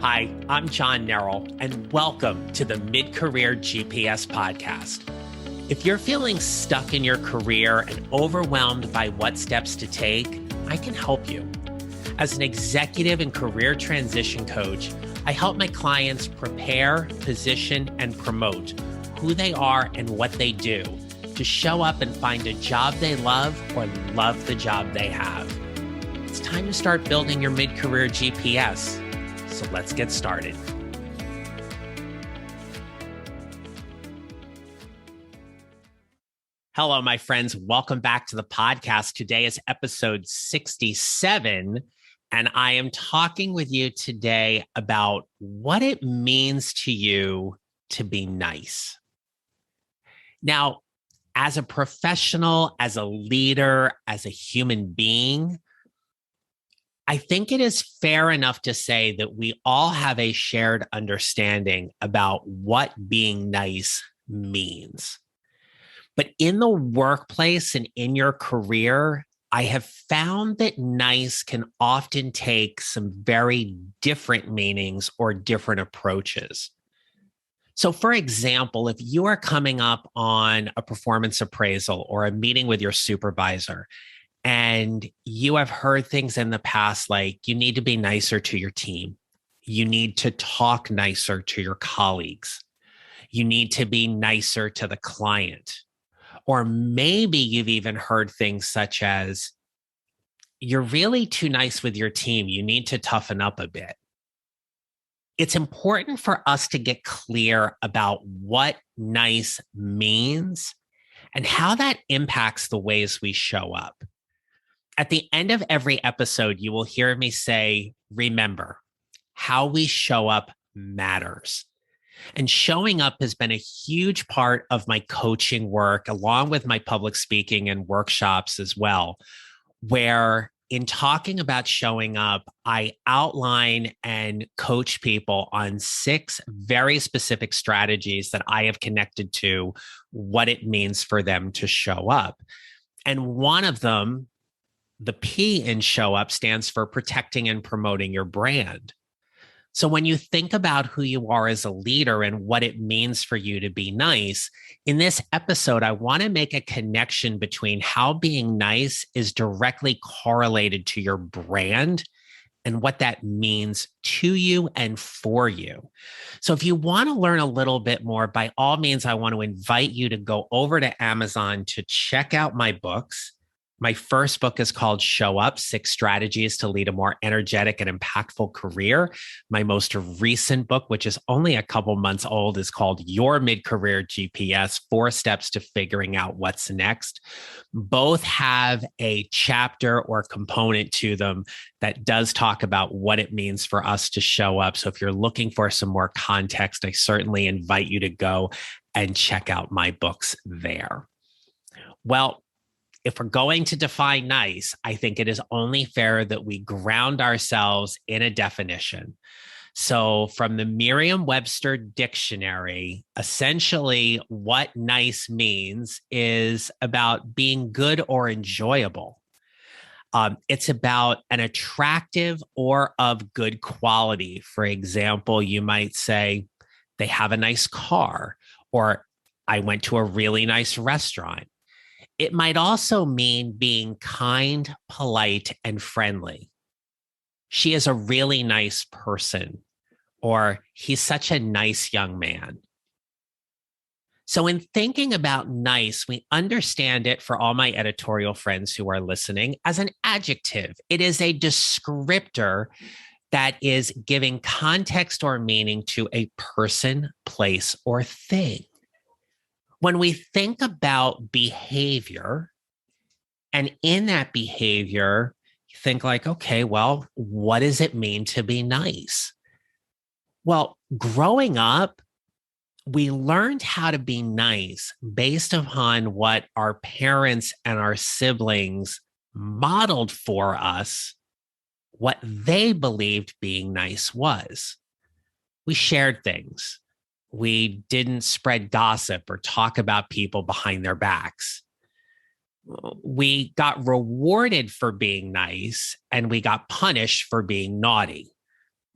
Hi, I'm John Nerrell, and welcome to the Mid-Career GPS podcast. If you're feeling stuck in your career and overwhelmed by what steps to take, I can help you. As an executive and career transition coach, I help my clients prepare, position, and promote who they are and what they do to show up and find a job they love or love the job they have. It's time to start building your mid-career GPS. So let's get started. Hello, my friends. Welcome back to the podcast. Today is episode 67, and I am talking with you today about what it means to you to be nice. Now, as a professional, as a leader, as a human being, I think it is fair enough to say that we all have a shared understanding about what being nice means. But in the workplace and in your career, I have found that nice can often take some very different meanings or different approaches. So, for example, if you are coming up on a performance appraisal or a meeting with your supervisor, and you have heard things in the past like you need to be nicer to your team. You need to talk nicer to your colleagues. You need to be nicer to the client. Or maybe you've even heard things such as, you're really too nice with your team. You need to toughen up a bit. It's important for us to get clear about what nice means and how that impacts the ways we show up. At the end of every episode, you will hear me say, remember, how we show up matters. And showing up has been a huge part of my coaching work, along with my public speaking and workshops as well, where in talking about showing up, I outline and coach people on 6 very specific strategies that I have connected to what it means for them to show up. And one of them, the P in show up, stands for protecting and promoting your brand. So when you think about who you are as a leader and what it means for you to be nice, in this episode, I want to make a connection between how being nice is directly correlated to your brand and what that means to you and for you. So if you want to learn a little bit more, by all means, I want to invite you to go over to Amazon to check out my books. My first book is called Show Up, 6 Strategies to Lead a More Energetic and Impactful Career. My most recent book, which is only a couple months old, is called Your Mid-Career GPS, 4 Steps to Figuring Out What's Next. Both have a chapter or component to them that does talk about what it means for us to show up. So if you're looking for some more context, I certainly invite you to go and check out my books there. Well, if we're going to define nice, I think it is only fair that we ground ourselves in a definition. So from the Merriam-Webster dictionary, essentially what nice means is about being good or enjoyable. It's about an attractive or of good quality. For example, you might say, they have a nice car, or I went to a really nice restaurant. It might also mean being kind, polite, and friendly. She is a really nice person, or he's such a nice young man. So in thinking about nice, we understand it, for all my editorial friends who are listening, as an adjective. It is a descriptor that is giving context or meaning to a person, place, or thing. When we think about behavior, and in that behavior, you think like, okay, well, what does it mean to be nice? Well, growing up, we learned how to be nice based upon what our parents and our siblings modeled for us, what they believed being nice was. We shared things. We didn't spread gossip or talk about people behind their backs. We got rewarded for being nice, and we got punished for being naughty.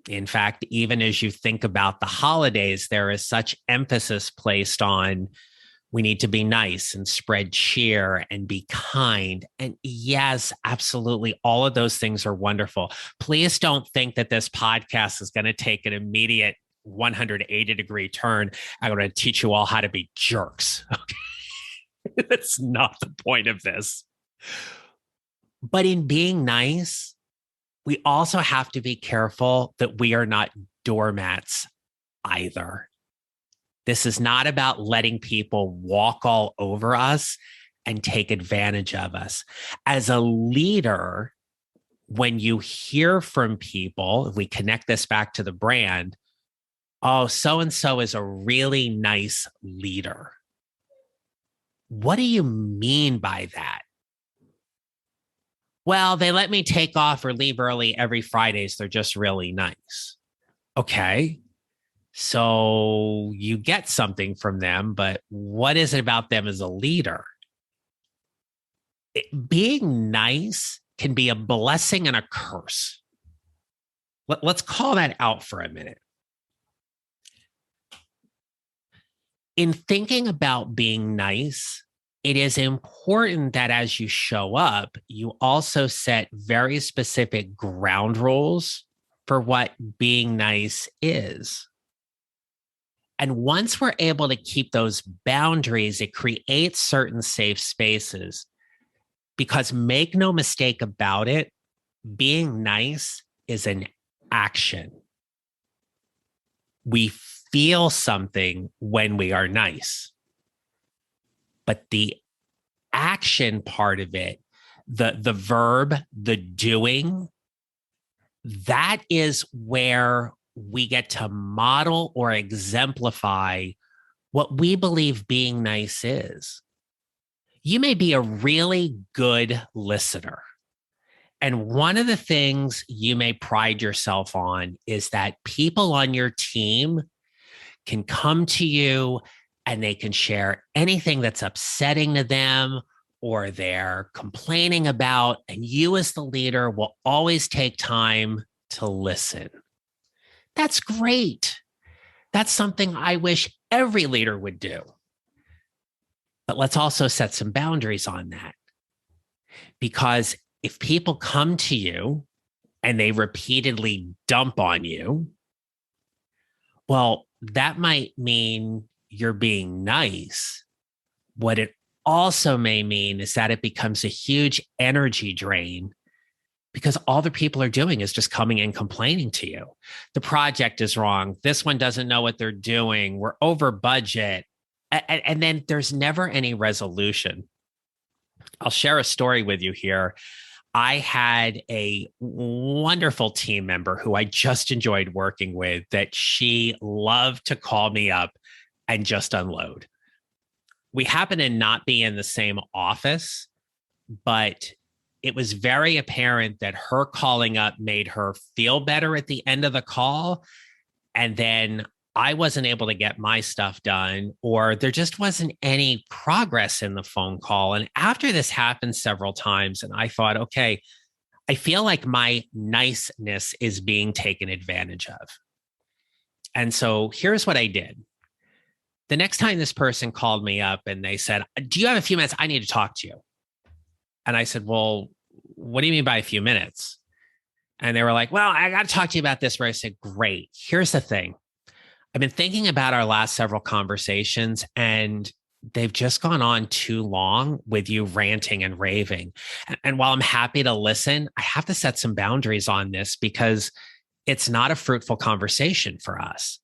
In fact, even as you think about the holidays, there is such emphasis placed on we need to be nice and spread cheer and be kind. And yes, absolutely. All of those things are wonderful. Please don't think that this podcast is going to take an immediate 180-degree turn. I'm going to teach you all how to be jerks. Okay. That's not the point of this. But in being nice, we also have to be careful that we are not doormats either. This is not about letting people walk all over us and take advantage of us. As a leader, when you hear from people, if we connect this back to the brand, oh, so-and-so is a really nice leader. What do you mean by that? Well, they let me take off or leave early every Friday, so they're just really nice. Okay. So you get something from them, but what is it about them as a leader? Being nice can be a blessing and a curse. Let's call that out for a minute. In thinking about being nice, it is important that as you show up, you also set very specific ground rules for what being nice is. And once we're able to keep those boundaries, it creates certain safe spaces. Because make no mistake about it, being nice is an action. We feel something when we are nice. But the action part of it, the verb, the doing, that is where we get to model or exemplify what we believe being nice is. You may be a really good listener. And one of the things you may pride yourself on is that people on your team can come to you and they can share anything that's upsetting to them or they're complaining about, and you as the leader will always take time to listen. That's great. That's something I wish every leader would do. But let's also set some boundaries on that. Because if people come to you and they repeatedly dump on you, well, that might mean you're being nice. What it also may mean is that it becomes a huge energy drain because all the people are doing is just coming and complaining to you. The project is wrong. This one doesn't know what they're doing. We're over budget. And then there's never any resolution. I'll share a story with you here. I had a wonderful team member who I just enjoyed working with that she loved to call me up and just unload. We happen to not be in the same office, but it was very apparent that her calling up made her feel better at the end of the call. And then I wasn't able to get my stuff done, or there just wasn't any progress in the phone call. And after this happened several times, and I thought, okay, I feel like my niceness is being taken advantage of. And so here's what I did. The next time this person called me up and they said, do you have a few minutes? I need to talk to you. And I said, well, what do you mean by a few minutes? And they were like, well, I got to talk to you about this. Where I said, great. Here's the thing. I've been thinking about our last several conversations and they've just gone on too long with you ranting and raving. And while I'm happy to listen, I have to set some boundaries on this because it's not a fruitful conversation for us.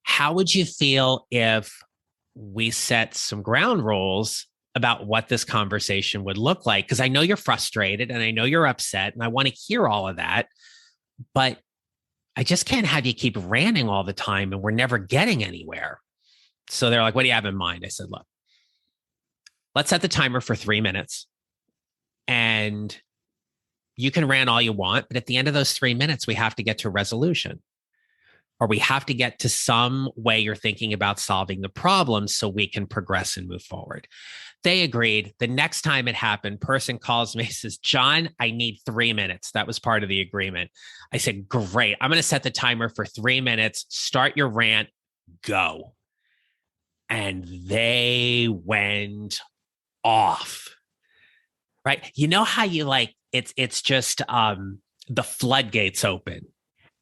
How would you feel if we set some ground rules about what this conversation would look like? Because I know you're frustrated and I know you're upset and I want to hear all of that, but I just can't have you keep ranting all the time and we're never getting anywhere. So they're like, what do you have in mind? I said, look, let's set the timer for 3 minutes and you can rant all you want, but at the end of those 3 minutes, we have to get to a resolution. or we have to get to some way you're thinking about solving the problem so we can progress and move forward. They agreed. The next time it happened, person calls me, says, John, I need 3 minutes. That was part of the agreement. I said, great. I'm going to set the timer for 3 minutes. Start your rant. Go. And they went off. Right? You know how you it's just the floodgates open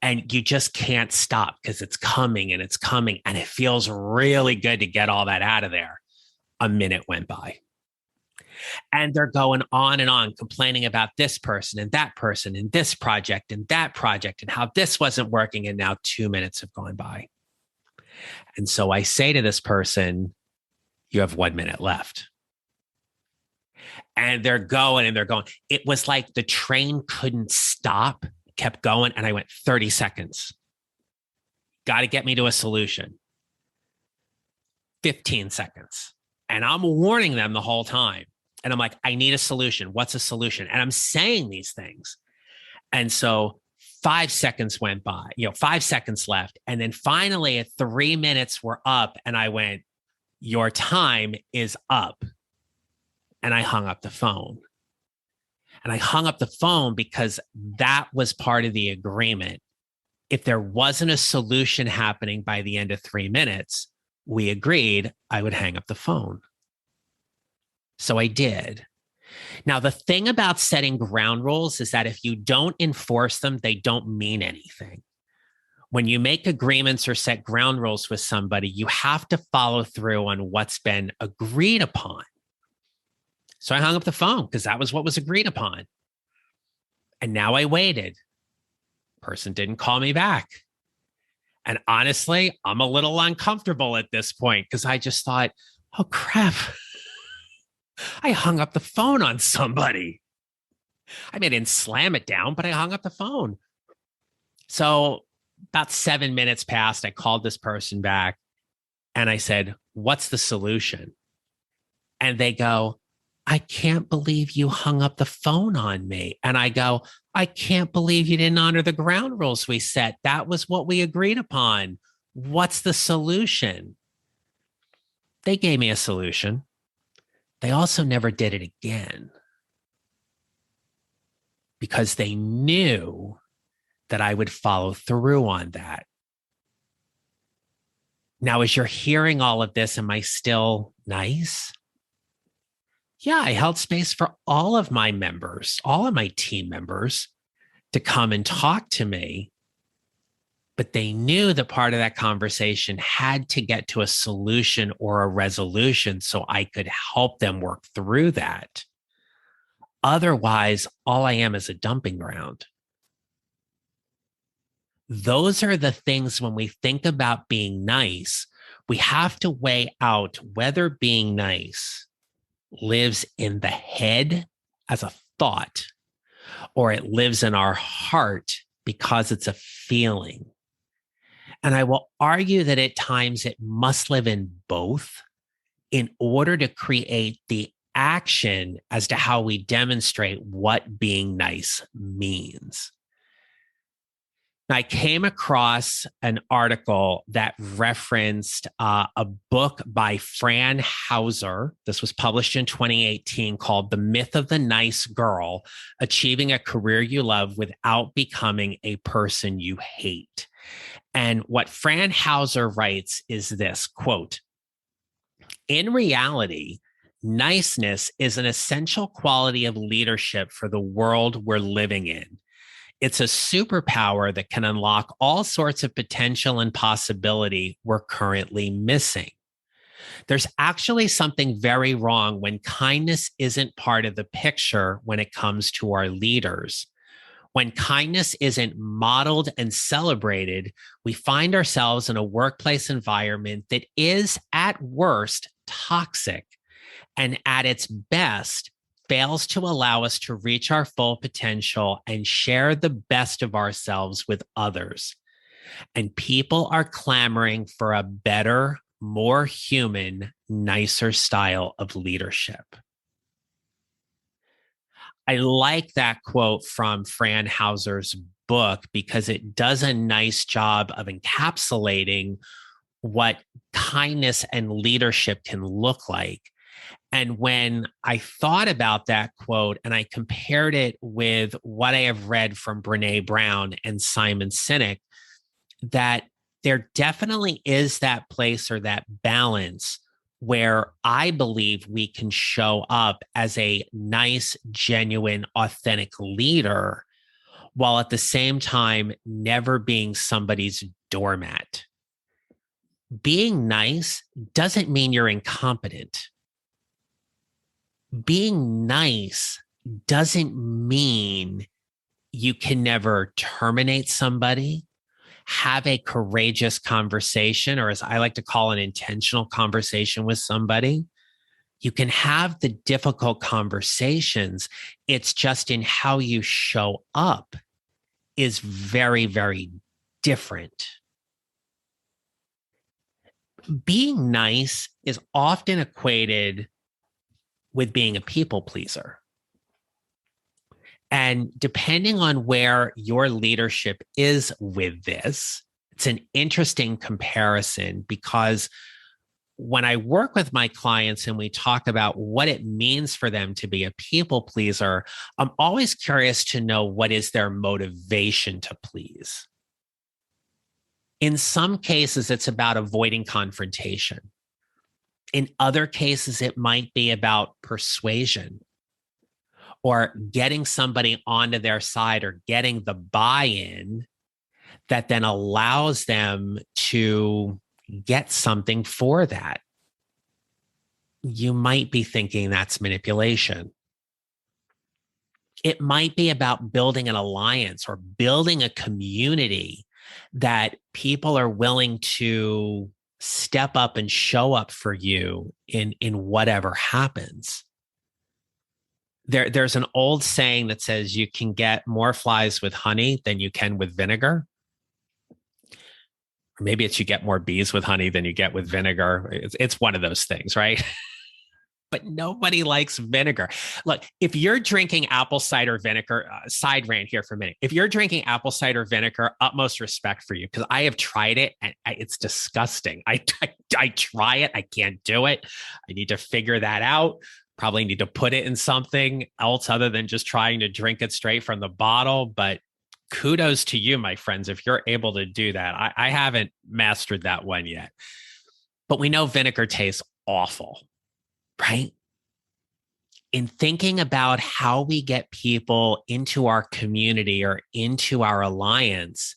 and you just can't stop because it's coming and it's coming. And it feels really good to get all that out of there. A minute went by. And they're going on, complaining about this person and that person and this project and that project and how this wasn't working. And now 2 minutes have gone by. And so I say to this person, you have 1 minute left. And they're going and they're going. It was like the train couldn't stop, kept going. And I went 30 seconds. Got to get me to a solution. 15 seconds. And I'm warning them the whole time. And I'm like, I need a solution. What's a solution? And I'm saying these things. And so 5 seconds went by, 5 seconds left. And then finally at 3 minutes were up. And I went, your time is up. And I hung up the phone. And I hung up the phone because that was part of the agreement. If there wasn't a solution happening by the end of 3 minutes, we agreed I would hang up the phone. So I did. Now, the thing about setting ground rules is that if you don't enforce them, they don't mean anything. When you make agreements or set ground rules with somebody, you have to follow through on what's been agreed upon. So I hung up the phone because that was what was agreed upon. And now I waited. Person didn't call me back. And honestly, I'm a little uncomfortable at this point because I just thought, oh, crap. I hung up the phone on somebody. I mean, I didn't slam it down, but I hung up the phone. So about 7 minutes passed. I called this person back and I said, what's the solution? And they go, I can't believe you hung up the phone on me. And I go, I can't believe you didn't honor the ground rules we set. That was what we agreed upon. What's the solution? They gave me a solution. They also never did it again because they knew that I would follow through on that. Now, as you're hearing all of this, am I still nice? Yeah, I held space for all of my members, all of my team members to come and talk to me. But they knew that part of that conversation had to get to a solution or a resolution so I could help them work through that. Otherwise, all I am is a dumping ground. Those are the things when we think about being nice, we have to weigh out whether being nice lives in the head as a thought or it lives in our heart because it's a feeling. And I will argue that at times it must live in both in order to create the action as to how we demonstrate what being nice means. I came across an article that referenced a book by Fran Hauser. This was published in 2018 called The Myth of the Nice Girl, Achieving a Career You Love Without Becoming a Person You Hate. And what Fran Hauser writes is this, quote, in reality, niceness is an essential quality of leadership for the world we're living in. It's a superpower that can unlock all sorts of potential and possibility we're currently missing. There's actually something very wrong when kindness isn't part of the picture when it comes to our leaders. When kindness isn't modeled and celebrated, we find ourselves in a workplace environment that is, at worst, toxic, and at its best, fails to allow us to reach our full potential and share the best of ourselves with others. And people are clamoring for a better, more human, nicer style of leadership. I like that quote from Fran Hauser's book because it does a nice job of encapsulating what kindness and leadership can look like. And when I thought about that quote and I compared it with what I have read from Brene Brown and Simon Sinek, that there definitely is that place or that balance where I believe we can show up as a nice, genuine, authentic leader while at the same time never being somebody's doormat. Being nice doesn't mean you're incompetent. Being nice doesn't mean you can never terminate somebody, have a courageous conversation, or as I like to call an intentional conversation with somebody. You can have the difficult conversations. It's just in how you show up is very, very different. Being nice is often equated with being a people pleaser. And depending on where your leadership is with this, it's an interesting comparison because when I work with my clients and we talk about what it means for them to be a people pleaser, I'm always curious to know what is their motivation to please. In some cases, it's about avoiding confrontation. In other cases, it might be about persuasion or getting somebody onto their side or getting the buy-in that then allows them to get something for that. You might be thinking that's manipulation. It might be about building an alliance or building a community that people are willing to step up and show up for you in whatever happens. There's an old saying that says you can get more flies with honey than you can with vinegar. Or maybe it's you get more bees with honey than you get with vinegar. It's one of those things, right? But nobody likes vinegar. Look, if you're drinking apple cider vinegar, side rant here for a minute. If you're drinking apple cider vinegar, utmost respect for you because I have tried it and it's disgusting. I try it. I can't do it. I need to figure that out. Probably need to put it in something else other than just trying to drink it straight from the bottle. But kudos to you, my friends, if you're able to do that. I haven't mastered that one yet. But we know vinegar tastes awful, right? In thinking about how we get people into our community or into our alliance,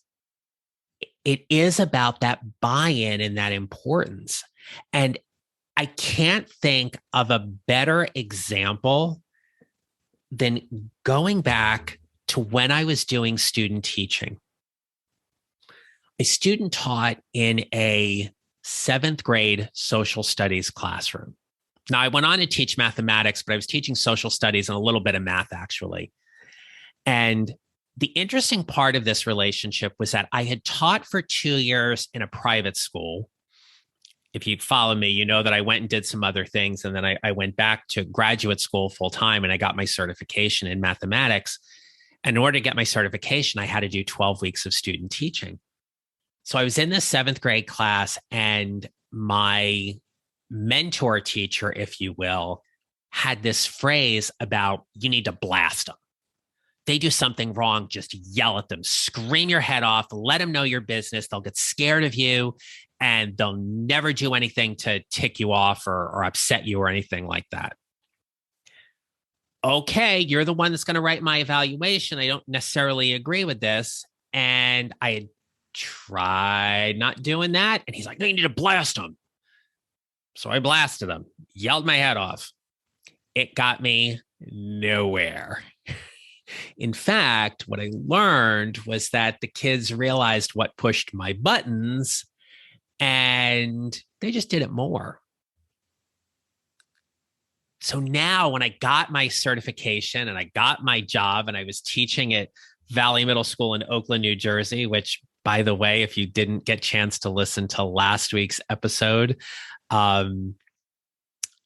it is about that buy-in and that importance. And I can't think of a better example than going back to when I was doing student teaching. A student taught in a 7th grade social studies classroom. Now, I went on to teach mathematics, but I was teaching social studies and a little bit of math, actually. And the interesting part of this relationship was that I had taught for 2 years in a private school. If you follow me, you know that I went and did some other things. And then I went back to graduate school full time and I got my certification in mathematics. And in order to get my certification, I had to do 12 weeks of student teaching. So I was in this 7th grade class and my mentor teacher, if you will, had this phrase about you need to blast them. They do something wrong, just yell at them, scream your head off, let them know your business. They'll get scared of you and they'll never do anything to tick you off or upset you or anything like that. Okay, you're the one that's going to write my evaluation. I don't necessarily agree with this. And I had tried not doing that. And he's like, no, you need to blast them. So I blasted him, yelled my head off. It got me nowhere. In fact, what I learned was that the kids realized what pushed my buttons and they just did it more. So now when I got my certification and I got my job and I was teaching at Valley Middle School in Oakland, New Jersey, which, by the way, if you didn't get a chance to listen to last week's episode,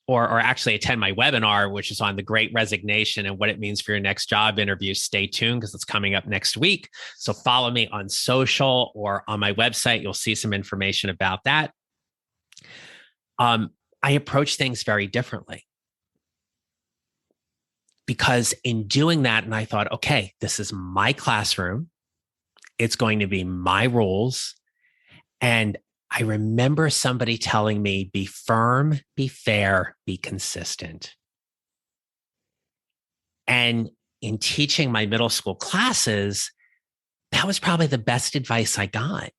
or actually attend my webinar, which is on the Great Resignation and what it means for your next job interview, stay tuned because it's coming up next week. So follow me on social or on my website. You'll see some information about that. I approach things very differently because in doing that, and I thought, okay, this is my classroom. It's going to be my rules. And I remember somebody telling me, be firm, be fair, be consistent. And in teaching my middle school classes, that was probably the best advice I got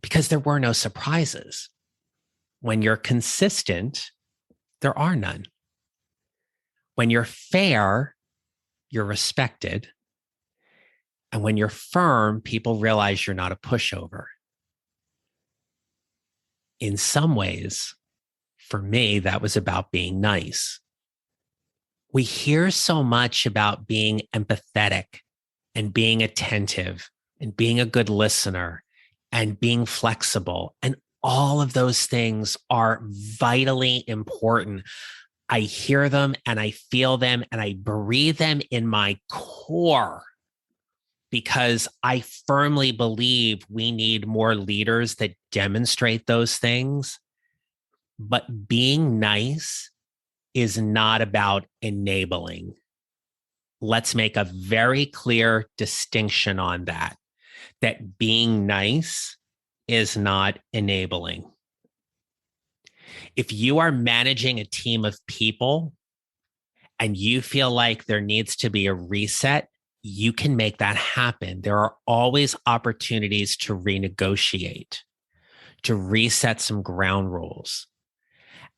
because there were no surprises. When you're consistent, there are none. When you're fair, you're respected. And when you're firm, people realize you're not a pushover. In some ways, for me, that was about being nice. We hear so much about being empathetic and being attentive and being a good listener and being flexible. And all of those things are vitally important. I hear them and I feel them and I breathe them in my core because I firmly believe we need more leaders that demonstrate those things. But being nice is not about enabling. Let's make a very clear distinction on that, that being nice is not enabling. If you are managing a team of people and you feel like there needs to be a reset, you can make that happen. There are always opportunities to renegotiate, to reset some ground rules.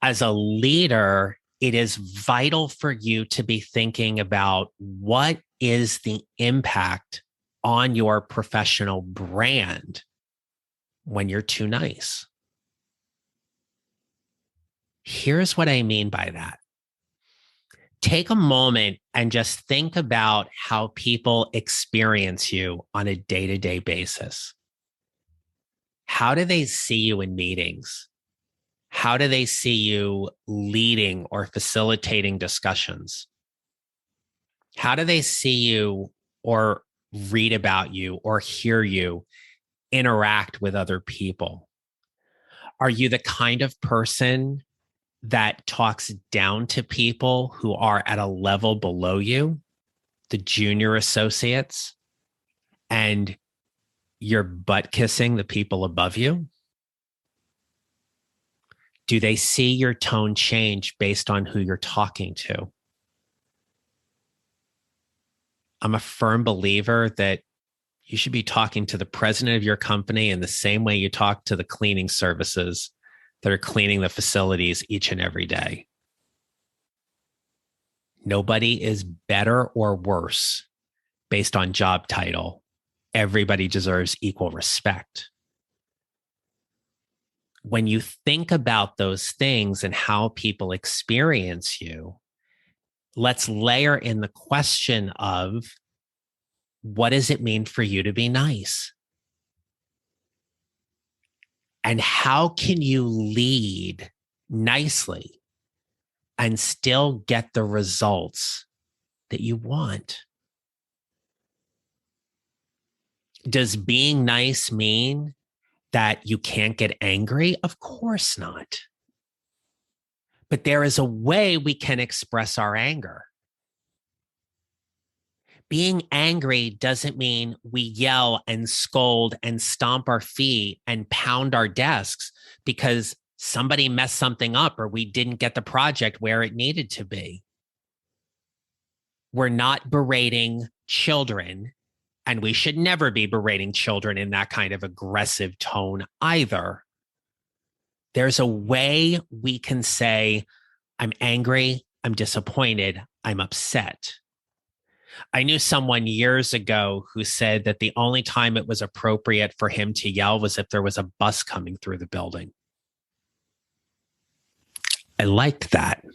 As a leader, it is vital for you to be thinking about what is the impact on your professional brand when you're too nice. Here's what I mean by that. Take a moment and just think about how people experience you on a day-to-day basis. How do they see you in meetings? How do they see you leading or facilitating discussions? How do they see you or read about you or hear you interact with other people? Are you the kind of person that talks down to people who are at a level below you, the junior associates, and you're butt kissing the people above you? Do they see your tone change based on who you're talking to? I'm a firm believer that you should be talking to the president of your company in the same way you talk to the cleaning services that are cleaning the facilities each and every day. Nobody is better or worse based on job title. Everybody deserves equal respect. When you think about those things and how people experience you, let's layer in the question of what does it mean for you to be nice? And how can you lead nicely and still get the results that you want? Does being nice mean that you can't get angry? Of course not. But there is a way we can express our anger. Being angry doesn't mean we yell and scold and stomp our feet and pound our desks because somebody messed something up or we didn't get the project where it needed to be. We're not berating children, and we should never be berating children in that kind of aggressive tone either. There's a way we can say, I'm angry, I'm disappointed, I'm upset. I knew someone years ago who said that the only time it was appropriate for him to yell was if there was a bus coming through the building. I liked that.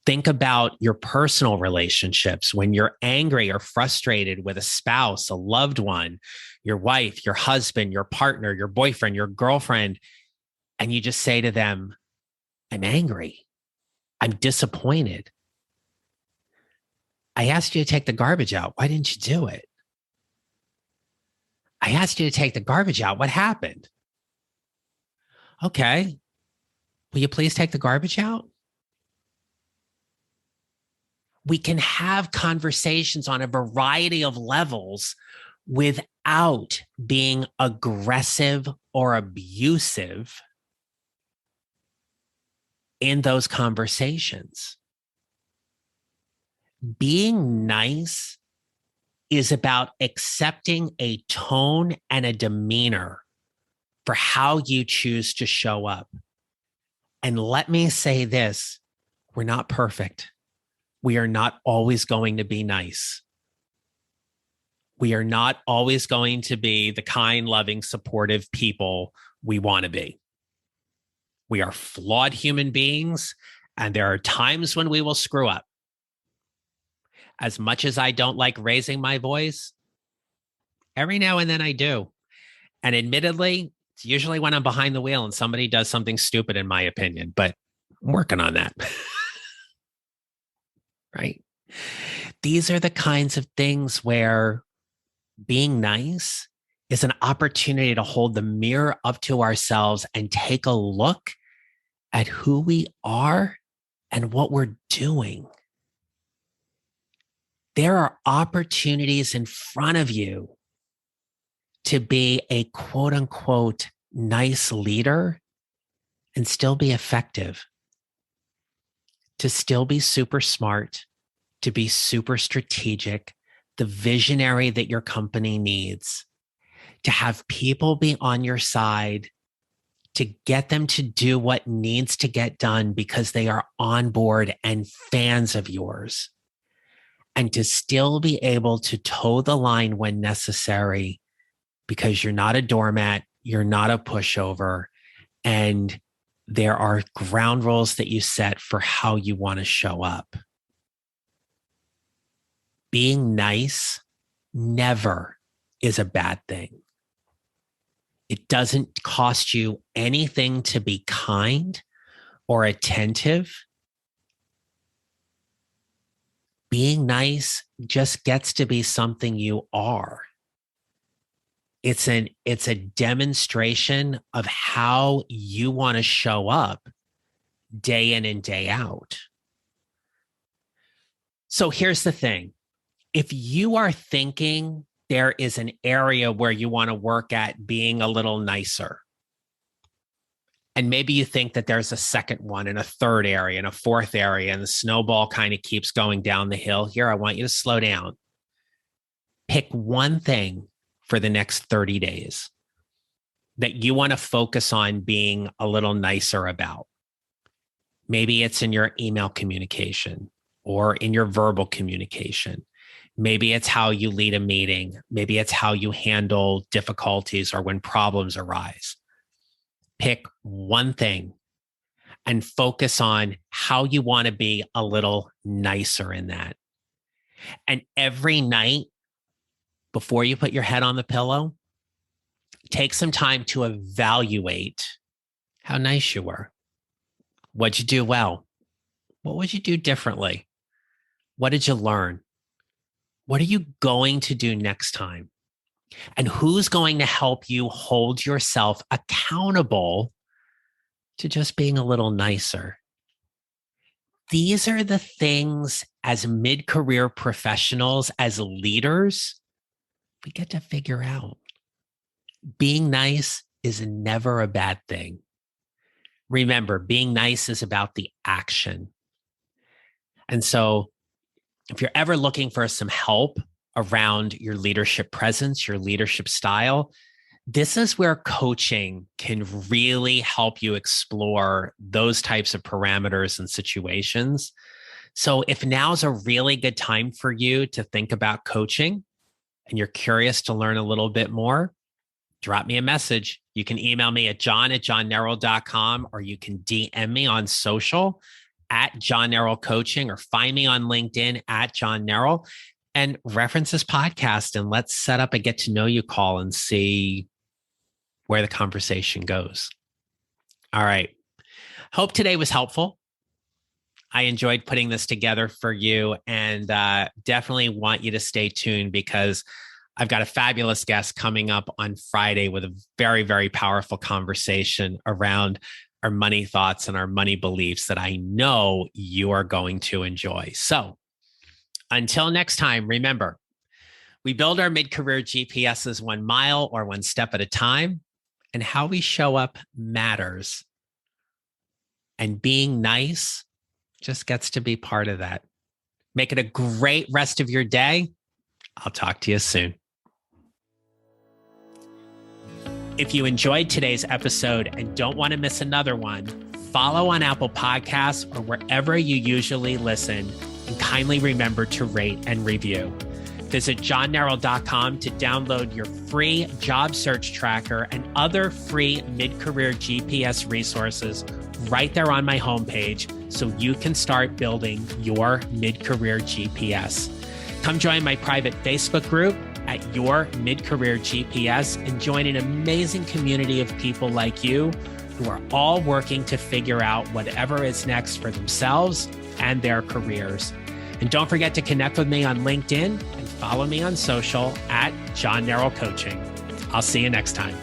Think about your personal relationships when you're angry or frustrated with a spouse, a loved one, your wife, your husband, your partner, your boyfriend, your girlfriend. and you just say to them, I'm angry. I'm disappointed. I asked you to take the garbage out. Why didn't you do it? I asked you to take the garbage out. What happened? Okay. Will you please take the garbage out? We can have conversations on a variety of levels without being aggressive or abusive in those conversations. Being nice is about accepting a tone and a demeanor for how you choose to show up. And let me say this, we're not perfect. We are not always going to be nice. We are not always going to be the kind, loving, supportive people we want to be. We are flawed human beings, and there are times when we will screw up. As much as I don't like raising my voice, every now and then I do. And admittedly, it's usually when I'm behind the wheel and somebody does something stupid, in my opinion, but I'm working on that. Right? These are the kinds of things where being nice is an opportunity to hold the mirror up to ourselves and take a look at who we are and what we're doing. There are opportunities in front of you to be a quote unquote nice leader and still be effective, to still be super smart, to be super strategic, the visionary that your company needs, to have people be on your side, to get them to do what needs to get done because they are on board and fans of yours, and to still be able to toe the line when necessary because you're not a doormat, you're not a pushover, and there are ground rules that you set for how you want to show up. Being nice never is a bad thing. It doesn't cost you anything to be kind or attentive. Being nice just gets to be something you are. It's a demonstration of how you want to show up day in and day out. So here's the thing. If you are thinking there is an area where you want to work at being a little nicer, and maybe you think that there's a second one and a third area and a fourth area, and the snowball kind of keeps going down the hill, here, I want you to slow down. Pick one thing for the next 30 days that you want to focus on being a little nicer about. Maybe it's in your email communication or in your verbal communication. Maybe it's how you lead a meeting. Maybe it's how you handle difficulties or when problems arise. Pick one thing and focus on how you want to be a little nicer in that. And every night before you put your head on the pillow, take some time to evaluate how nice you were. What'd you do well? What would you do differently? What did you learn? What are you going to do next time? And who's going to help you hold yourself accountable to just being a little nicer? These are the things as mid-career professionals, as leaders, we get to figure out. Being nice is never a bad thing. Remember, being nice is about the action. And so if you're ever looking for some help around your leadership presence, your leadership style, this is where coaching can really help you explore those types of parameters and situations. So if now's a really good time for you to think about coaching and you're curious to learn a little bit more, drop me a message. You can email me at john@johnnerrell.com, or you can DM me on social at John Nerrell Coaching, or find me on LinkedIn at John Nerrell, and reference this podcast, and let's set up a get to know you call and see where the conversation goes. All right. Hope today was helpful. I enjoyed putting this together for you, and definitely want you to stay tuned because I've got a fabulous guest coming up on Friday with a very, very powerful conversation around our money thoughts and our money beliefs that I know you are going to enjoy. So until next time, remember, we build our mid-career GPSs 1 mile or 1 step at a time, and how we show up matters. And being nice just gets to be part of that. Make it a great rest of your day. I'll talk to you soon. If you enjoyed today's episode and don't want to miss another one, follow on Apple Podcasts or wherever you usually listen, and kindly remember to rate and review. Visit johnneral.com to download your free job search tracker and other free mid-career GPS resources right there on my homepage so you can start building your mid-career GPS. Come join my private Facebook group at Your Mid-Career GPS and join an amazing community of people like you who are all working to figure out whatever is next for themselves and their careers. And don't forget to connect with me on LinkedIn and follow me on social at John Neral Coaching. I'll see you next time.